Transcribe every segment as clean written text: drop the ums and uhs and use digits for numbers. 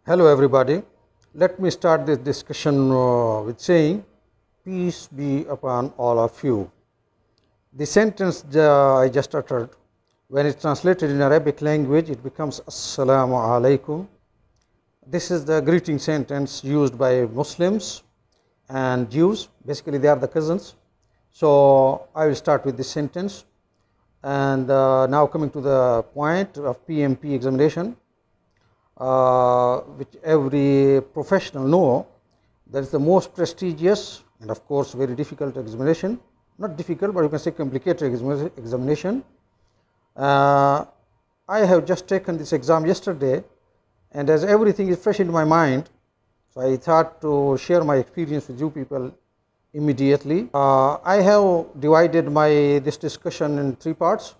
Hello everybody. Let me start this discussion with saying peace be upon all of you. The sentence I just uttered, when it's translated in Arabic language, it becomes Assalamu alaikum. This is the greeting sentence used by Muslims and Jews. Basically, they are the cousins. So I will start with this sentence. And now coming to the point of PMP examination, which every professional know, that is the most prestigious and of course very difficult examination. Not difficult, but you can say complicated examination. I have just taken this exam yesterday, and as everything is fresh in my mind, so I thought to share my experience with you people immediately. I have divided this discussion in three parts.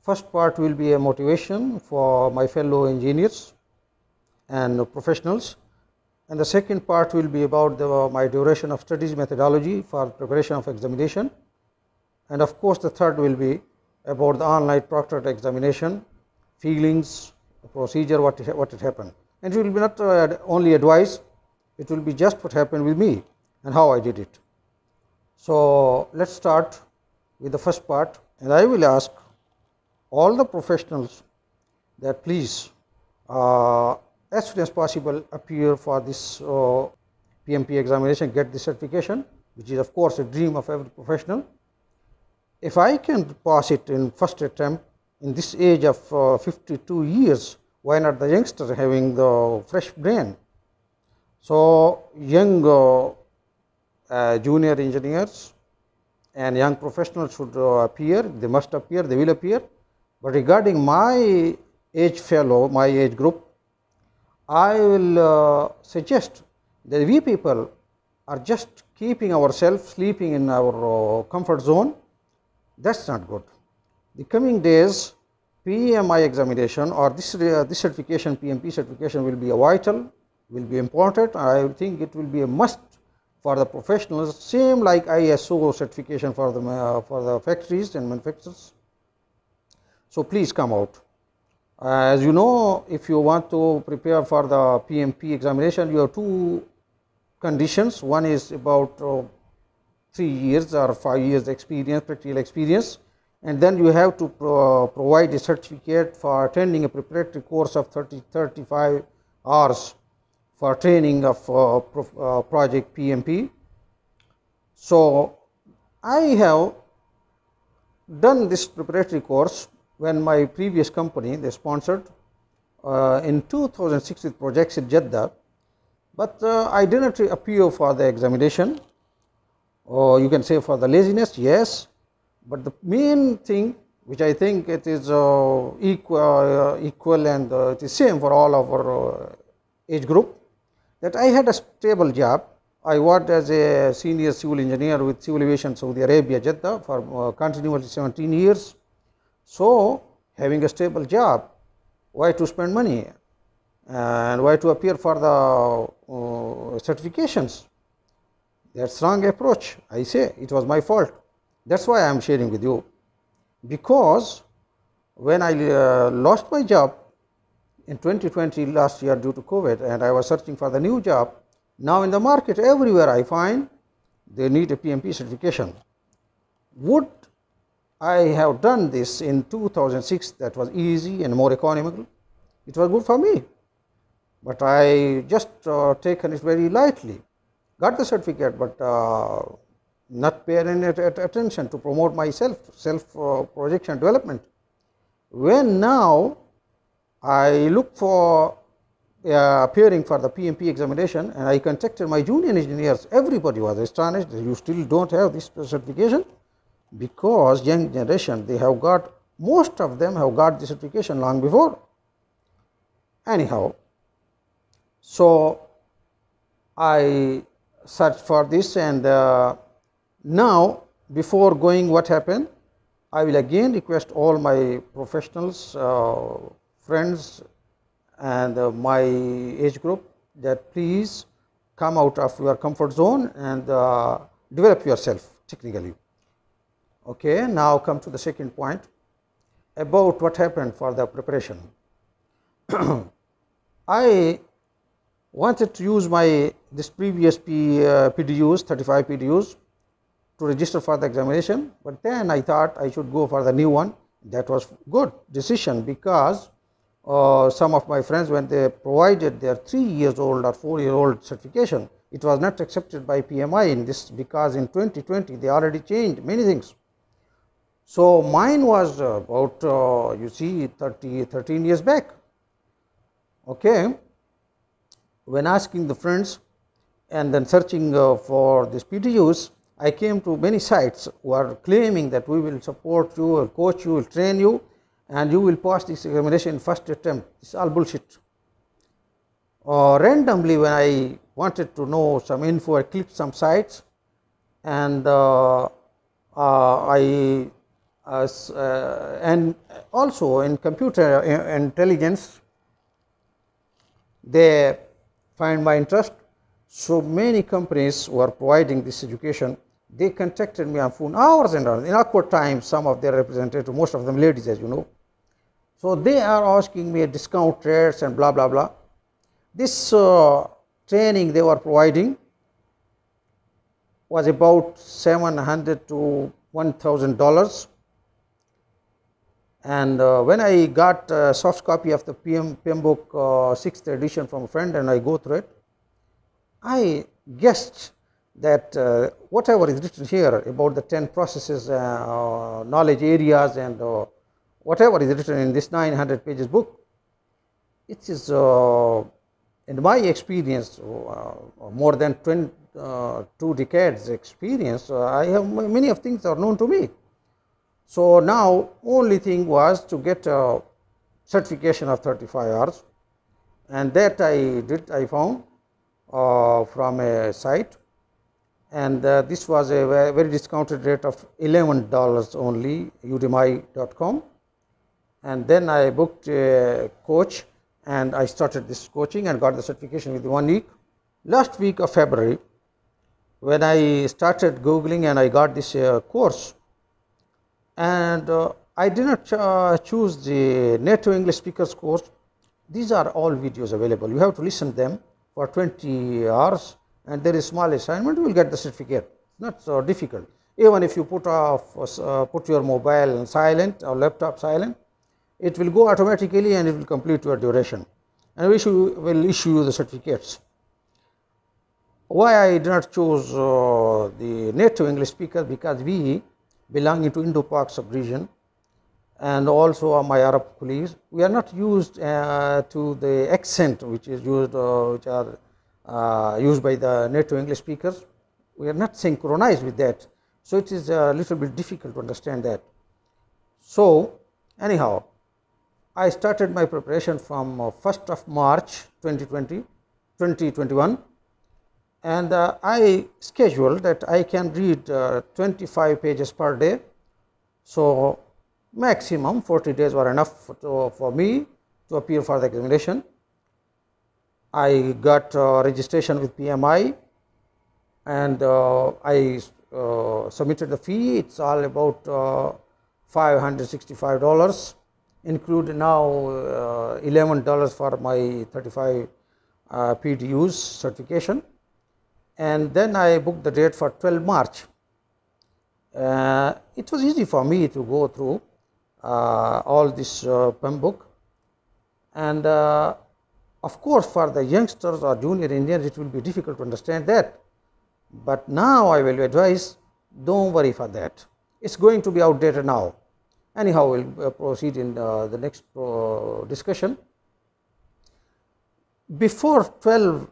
First part will be a motivation for my fellow engineers and professionals, and the second part will be about my duration of studies methodology for preparation of examination, and of course the third will be about the online proctored examination, feelings, procedure, what it happened. And it will be not only advice, it will be just what happened with me and how I did it. So let's start with the first part, and I will ask all the professionals that please as soon as possible appear for this PMP examination, get the certification, which is of course a dream of every professional. If I can pass it in first attempt in this age of 52 years, why not the youngster having the fresh brain? So young junior engineers and young professionals should appear, they must appear, they will appear. But regarding my age fellow, my age group, I will suggest that we people are just keeping ourselves sleeping in our comfort zone. That's not good. The coming days, PMI examination or this certification, PMP certification will be a vital, will be important. I think it will be a must for the professionals, same like ISO certification for the factories and manufacturers. So please come out. As you know, if you want to prepare for the PMP examination, you have two conditions. One is about 3 years or 5 years experience, practical experience, and then you have to provide a certificate for attending a preparatory course of 35 hours for training of project PMP. So I have done this preparatory course when my previous company, they sponsored in 2006 with projects in Jeddah, but I did not appear for the examination, or you can say for the laziness, yes, but the main thing which I think it is equal and it is same for all of our age group, that I had a stable job. I worked as a senior civil engineer with Civil Aviation Saudi Arabia, Jeddah for continuously 17 years. So having a stable job, why to spend money and why to appear for the certifications? That's wrong approach. I say it was my fault. That's why I am sharing with you, because when I lost my job in 2020 last year due to COVID, and I was searching for the new job, now in the market everywhere I find they need a PMP certification. Would I have done this in 2006, that was easy and more economical, it was good for me, but I just taken it very lightly, got the certificate, but not pay any attention to promote myself, projection development. When now I look for appearing for the PMP examination, and I contacted my junior engineers, everybody was astonished that you still don't have this certification, because young generation, they have got, most of them have got the certification long before. Anyhow, so I searched for this, and now before going, what happened, I will again request all my professionals, friends and my age group that please come out of your comfort zone and develop yourself technically. Okay, now come to the second point about what happened for the preparation. I wanted to use this previous PDUs, 35 PDUs to register for the examination, but then I thought I should go for the new one. That was good decision, because some of my friends, when they provided their 3 years old or 4 year old certification, it was not accepted by PMI in this, because in 2020 they already changed many things. So mine was about you see 13 years back. Okay. When asking the friends and then searching for these PDUs, I came to many sites who are claiming that we will support you, will coach you, will train you, and you will pass this examination in first attempt. It's all bullshit. Randomly, when I wanted to know some info, I clicked some sites, and and also in computer intelligence, they find my interest. So many companies who are providing this education, they contacted me on phone hours and hours. In awkward times, some of their representatives, most of them ladies, as you know. So they are asking me a discount rates and blah blah blah. This training they were providing was about $700 to $1,000. And when I got a soft copy of the PM book 6th edition from a friend, and I go through it, I guessed that whatever is written here about the 10 processes, knowledge areas, and whatever is written in this 900 pages book, it is in my experience, more than 2 decades experience, I have many of things are known to me. So now only thing was to get a certification of 35 hours, and that I did. I found from a site, and this was a very discounted rate of $11 only, udemy.com. And then I booked a coach, and I started this coaching and got the certification within 1 week. Last week of February, when I started Googling and I got this course, and I did not choose the native English speakers course. These are all videos available. You have to listen them for 20 hours, and there is small assignment. You will get the certificate. Not so difficult. Even if you put your mobile on silent or laptop silent, it will go automatically and it will complete your duration, and we will issue you the certificates. Why I did not choose the native English speakers? Because we belonging to Indo-Pak sub-region, and also my Arab colleagues, we are not used to the accent which is used, which are used by the native English speakers. We are not synchronized with that, so it is a little bit difficult to understand that. So anyhow, I started my preparation from 1st of March 2021, and I scheduled that I can read 25 pages per day. So maximum 40 days were enough for me to appear for the examination. I got registration with PMI, and I submitted the fee. It's all about $565, include now $11 for my 35 PDUs certification. And then I booked the date for 12 March. It was easy for me to go through all this PEM book, and of course for the youngsters or junior engineers it will be difficult to understand that, but now I will advise, don't worry for that. It's going to be outdated now. Anyhow, we will proceed in the next discussion. Before 12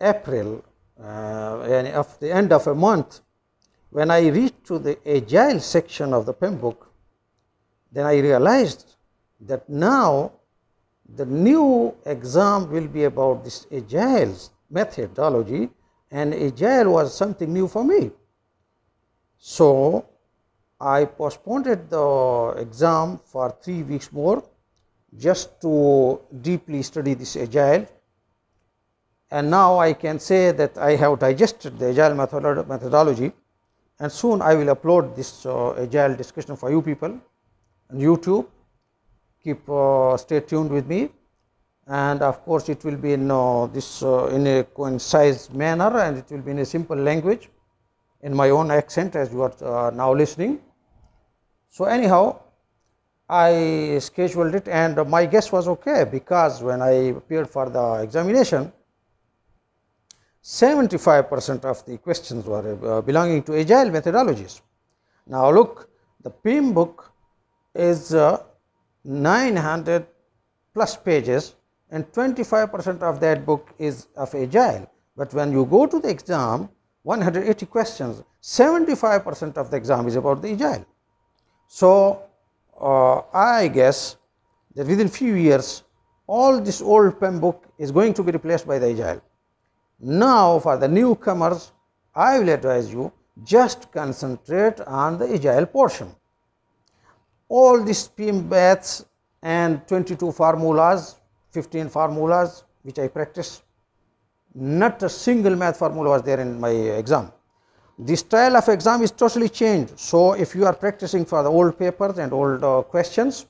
April, of the end of a month, when I reached to the agile section of the PEM book, then I realized that now the new exam will be about this agile methodology, and agile was something new for me. So I postponed the exam for 3 weeks more, just to deeply study this agile. And now I can say that I have digested the agile methodology, and soon I will upload this agile discussion for you people on YouTube. Stay tuned with me, and of course it will be in this in a concise manner, and it will be in a simple language in my own accent as you are now listening. So anyhow, I scheduled it, and my guess was okay, because when I appeared for the examination, 75% of the questions were belonging to agile methodologies. Now look, the PIM book is 900 plus pages, and 25% of that book is of agile. But when you go to the exam, 180 questions, 75% of the exam is about the agile. So I guess that within few years, all this old PEM book is going to be replaced by the agile. Now for the newcomers, I will advise you, just concentrate on the agile portion. All these PIM maths and 22 formulas, 15 formulas which I practice, not a single math formula was there in my exam. The style of exam is totally changed. So if you are practicing for the old papers and old questions,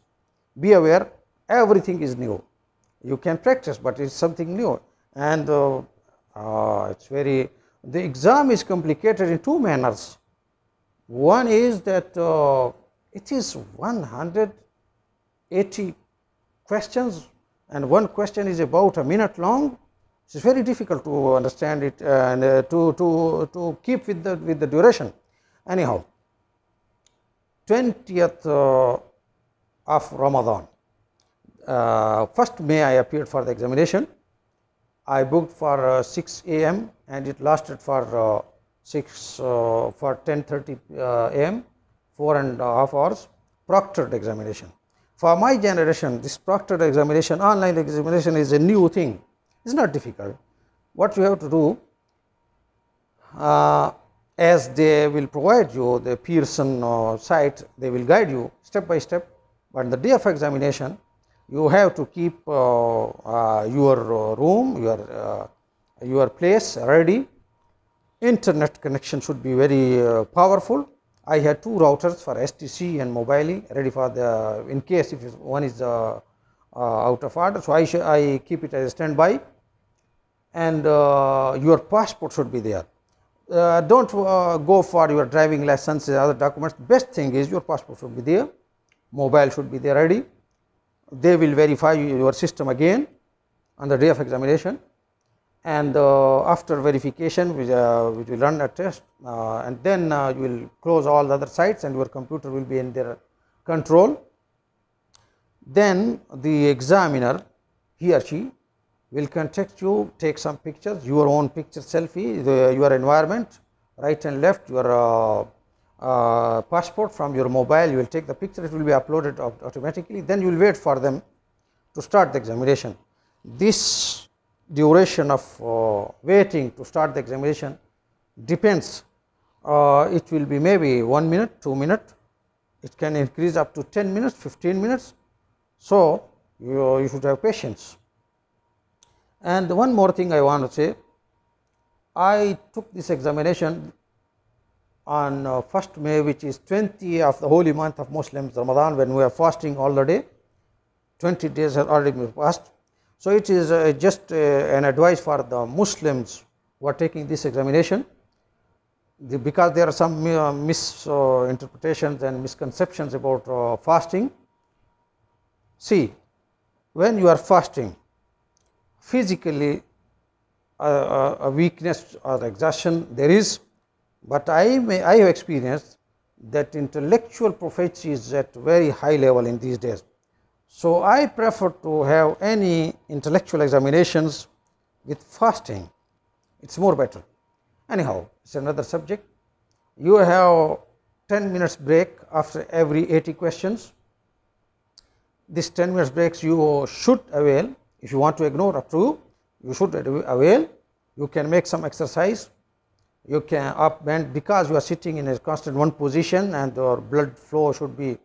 be aware, everything is new. You can practice, but it's something new, and it's very, the exam is complicated in two manners. One is that it is 180 questions, and one question is about a minute long. It's very difficult to understand it and to keep with the duration. Anyhow, 20th of Ramadan, 1st May, I appeared for the examination. I booked for 6 a.m. and it lasted for 10:30 a.m., 4.5 hours, proctored examination. For my generation, this proctored examination, online examination, is a new thing. It's not difficult. What you have to do, as they will provide you the Pearson site, they will guide you step by step. But on the day of examination, you have to keep your room, your place ready. Internet connection should be very powerful. I had 2 routers for STC and mobile ready for the, in case if one is out of order. So I keep it as a standby, and your passport should be there. Don't go for your driving license and other documents. Best thing is your passport should be there, mobile should be there ready. They will verify your system again on the day of examination, and after verification we will run a test, and then you will close all the other sites and your computer will be in their control. Then the examiner, he or she, will contact you, take some pictures, your own picture selfie, your environment, right and left, your passport from your mobile. You will take the picture, it will be uploaded automatically. Then you will wait for them to start the examination. This duration of waiting to start the examination depends. It will be maybe 1 minute, 2 minutes. It can increase up to 10 minutes, 15 minutes. So you should have patience. And one more thing I want to say, I took this examination on 1st May, which is 20 of the holy month of Muslims, Ramadan, when we are fasting all the day. 20 days have already been passed. So it is just an advice for the Muslims who are taking this examination, because there are some misinterpretations and misconceptions about fasting. See, when you are fasting, physically a weakness or exhaustion there is, but I have experienced that intellectual proficiency is at very high level in these days. So I prefer to have any intellectual examinations with fasting. It's more better. Anyhow, it's another subject. You have 10 minutes break after every 80 questions. This 10 minutes breaks you should avail. If you want to ignore, up to you, you should avail. You can make some exercise. You can up bend, because you are sitting in a constant one position and your blood flow should be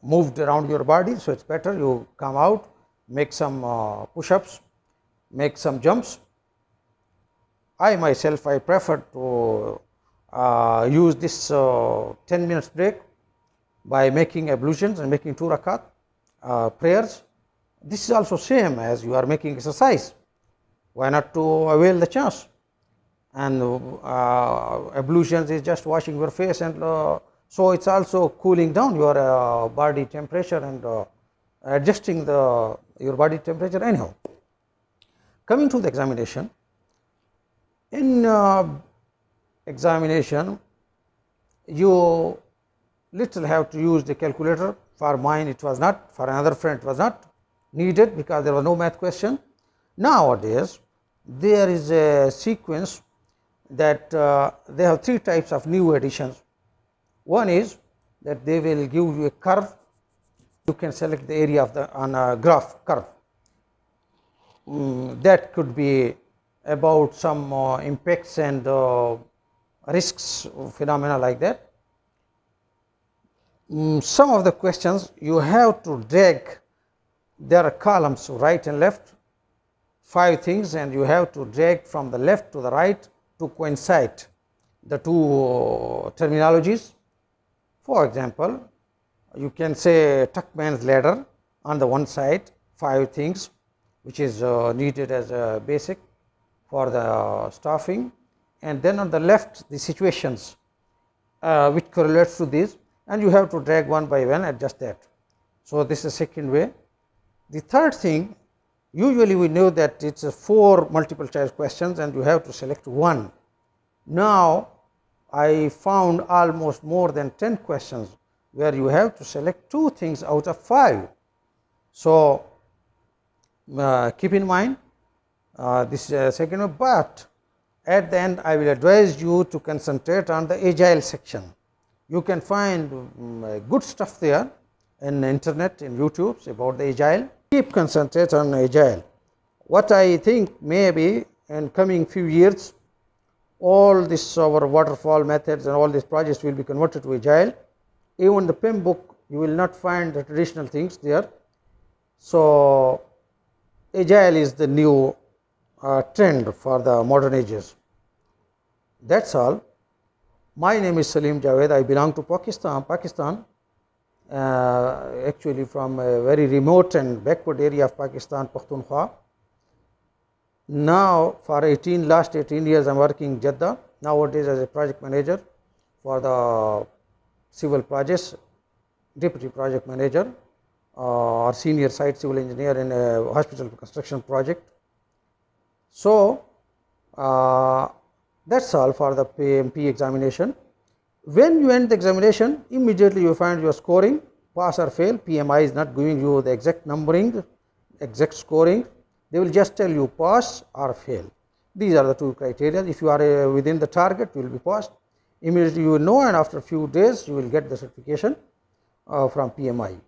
moved around your body. So it's better you come out, make some push-ups, make some jumps. I myself, I prefer to use this 10 minutes break by making ablutions and making 2 rakat prayers. this is also same as you are making exercise. Why not to avail the chance? And ablutions is just washing your face, and so it's also cooling down your body temperature and adjusting your body temperature anyhow. Coming to the examination, in examination you little have to use the calculator. For mine it was not, for another friend it was not needed because there was no math question. Nowadays there is a sequence that they have three types of new additions. One is that they will give you a curve, you can select the area of the on a graph curve. That could be about some impacts and risks, phenomena like that. Some of the questions you have to drag, there are columns right and left, 5 things, and you have to drag from the left to the right to coincide the two terminologies. For example, you can say Tuckman's ladder on the one side, 5 things which is needed as a basic for the staffing, and then on the left the situations which correlates to this, and you have to drag one by one, adjust that. So, this is the second way. The third thing, usually we know that it is 4 multiple choice questions and you have to select one. Now, I found almost more than 10 questions where you have to select 2 things out of 5. So, keep in mind this second one, but at the end I will advise you to concentrate on the agile section. You can find good stuff there in internet, in YouTube about the agile. Keep concentrate on agile. What I think maybe in coming few years, all this our waterfall methods and all these projects will be converted to agile. Even the PMP book you will not find the traditional things there. So, agile is the new trend for the modern ages. That is all. My name is Salim Javed. I belong to Pakistan, actually from a very remote and backward area of Pakistan, Pakhtunkhwa. Now, for last 18 years I am working in Jeddah, nowadays as a project manager for the civil projects, deputy project manager or senior site civil engineer in a hospital construction project. So, that is all for the PMP examination. When you end the examination, immediately you find your scoring, pass or fail. PMI is not giving you the exact numbering, exact scoring. They will just tell you pass or fail. These are the 2 criteria. If you are within the target, you will be passed. Immediately you will know, and after a few days you will get the certification from PMI.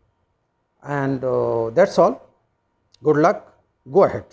And that is all. Good luck. Go ahead.